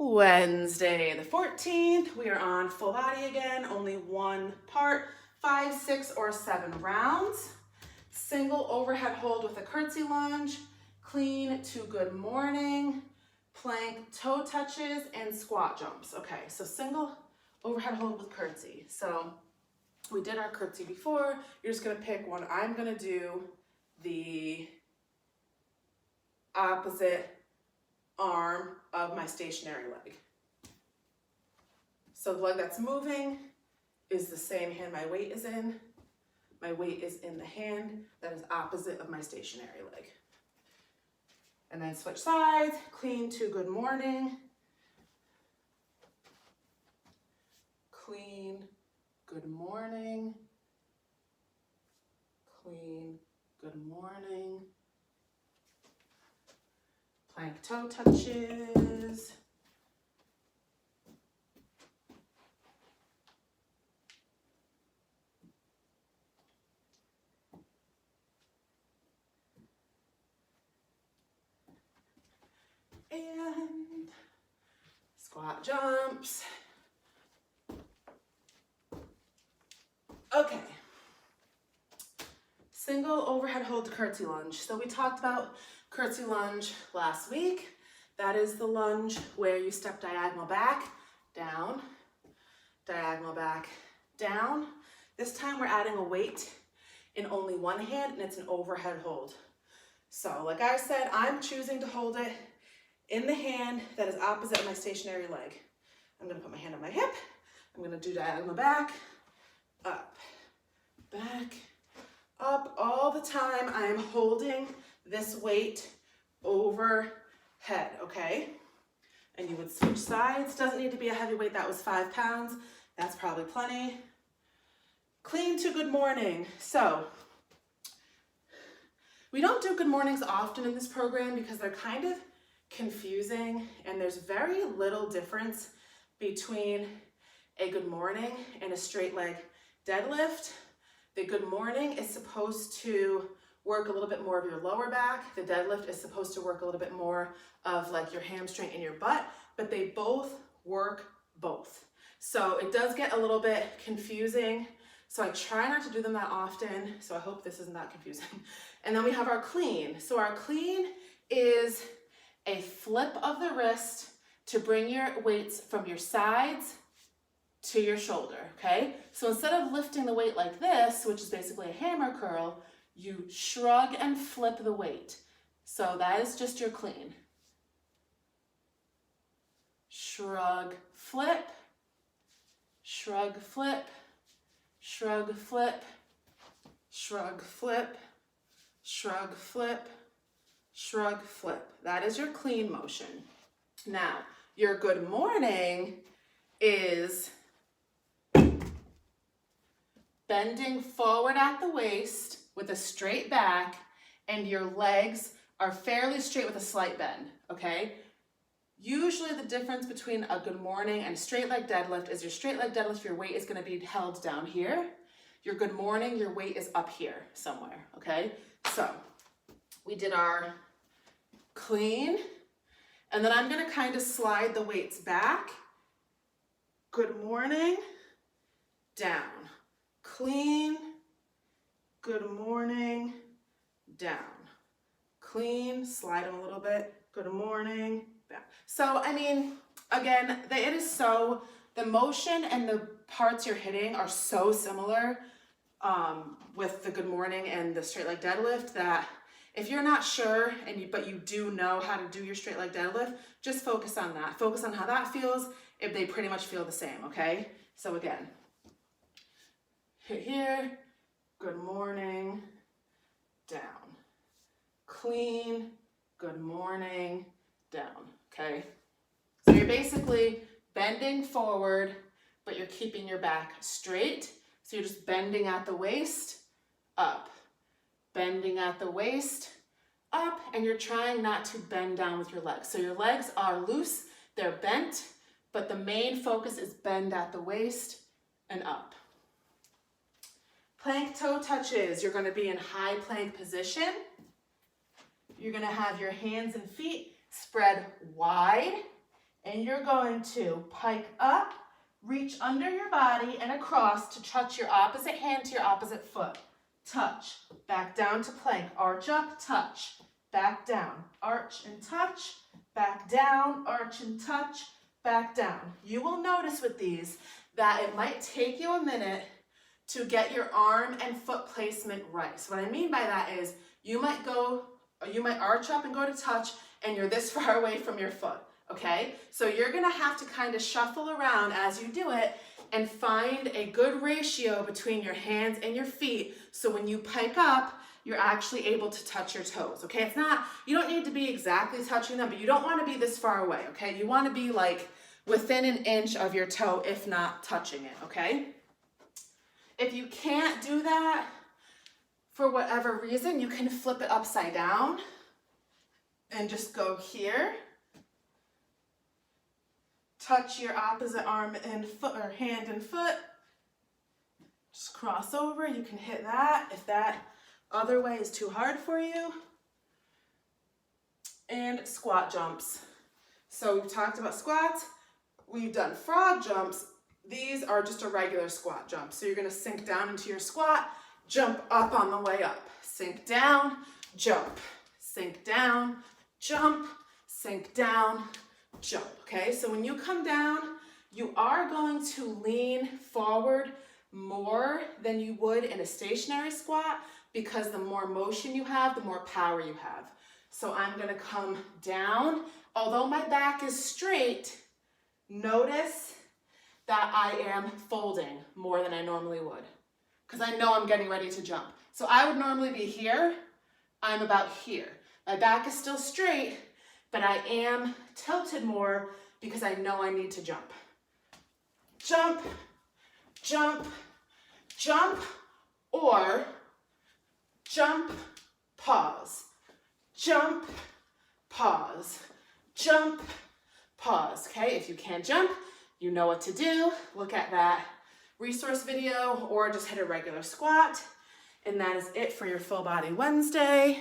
Wednesday the 14th, we are on full body again, only one part, 5, 6, or 7 rounds. Single overhead hold with a curtsy lunge, clean to good morning, plank toe touches, and squat jumps. Okay, so single overhead hold with curtsy. So we did our curtsy before. You're just gonna pick one. I'm gonna do the opposite arm of my stationary leg. So the leg that's moving is the same hand my weight is in. My weight is in the hand that is opposite of my stationary leg. And then switch sides, clean to good morning. Clean, good morning. Clean, good morning. Plank toe touches. And squat jumps. Okay. Single overhead hold to curtsy lunge. So we talked about curtsy lunge last week. That is the lunge where you step diagonal back, down, diagonal back, down. This time we're adding a weight in only one hand and it's an overhead hold. So like I said, I'm choosing to hold it in the hand that is opposite of my stationary leg. I'm gonna put my hand on my hip. I'm gonna do diagonal back, up, back, up. All the time I am holding this weight overhead, okay? And you would switch sides. Doesn't need to be a heavy weight. That was 5 pounds. That's probably plenty. Clean to good morning. So we don't do good mornings often in this program because they're kind of confusing and there's very little difference between a good morning and a straight leg deadlift. The good morning is supposed to work a little bit more of your lower back. The deadlift is supposed to work a little bit more of like your hamstring and your butt, but they both work both. So it does get a little bit confusing. So I try not to do them that often. So I hope this isn't that confusing. And then we have our clean. So our clean is a flip of the wrist to bring your weights from your sides to your shoulder, okay? So instead of lifting the weight like this, which is basically a hammer curl, you shrug and flip the weight. So that is just your clean. Shrug, flip, shrug, flip, shrug, flip, shrug, flip, shrug, flip, shrug, flip. That is your clean motion. Now, your good morning is bending forward at the waist with a straight back and your legs are fairly straight with a slight bend, okay? Usually the difference between a good morning and straight leg deadlift is your straight leg deadlift, your weight is gonna be held down here. Your good morning, your weight is up here somewhere, okay? So we did our clean, and then I'm gonna kind of slide the weights back. Good morning, down. Clean, good morning, down. Clean, slide them a little bit, good morning, down. So, I mean, again, the motion and the parts you're hitting are so similar with the good morning and the straight leg deadlift that if you're not sure, but you do know how to do your straight leg deadlift, just focus on that. Focus on how that feels if they pretty much feel the same, okay? So again, hit here, good morning, down. Clean, good morning, down, okay? So you're basically bending forward, but you're keeping your back straight. So you're just bending at the waist, up. Bending at the waist, up, and you're trying not to bend down with your legs. So your legs are loose, they're bent, but the main focus is bend at the waist and up. Plank toe touches. You're gonna be in high plank position. You're gonna have your hands and feet spread wide And you're going to pike up, reach under your body and across to touch your opposite hand to your opposite foot. Touch, back down to plank, arch up, touch, back down, arch and touch, back down, arch and touch, back down. You will notice with these that it might take you a minute to get your arm and foot placement right. So what I mean by that is you might arch up and go to touch and you're this far away from your foot, okay? So you're gonna have to kind of shuffle around as you do it and find a good ratio between your hands and your feet so when you pike up, you're actually able to touch your toes, okay? It's not, you don't need to be exactly touching them, but you don't wanna be this far away, okay? You wanna be like within an inch of your toe, if not touching it, okay? If you can't do that, for whatever reason, you can flip it upside down and just go here. Touch your opposite arm and foot, or hand and foot. Just cross over, you can hit that if that other way is too hard for you. And squat jumps. So we've talked about squats, we've done frog jumps. These are just a regular squat jump. So you're gonna sink down into your squat, jump up on the way up. Sink down, jump, sink down, jump, sink down, jump, okay? So when you come down, you are going to lean forward more than you would in a stationary squat because the more motion you have, the more power you have. So I'm gonna come down. Although my back is straight, notice that I am folding more than I normally would because I know I'm getting ready to jump. So I would normally be here, I'm about here. My back is still straight, but I am tilted more because I know I need to jump. Jump, jump, jump, or jump, pause, jump, pause, jump, pause, okay? If you can't jump, you know what to do. Look at that resource video or just hit a regular squat. And that is it for your Full Body Wednesday.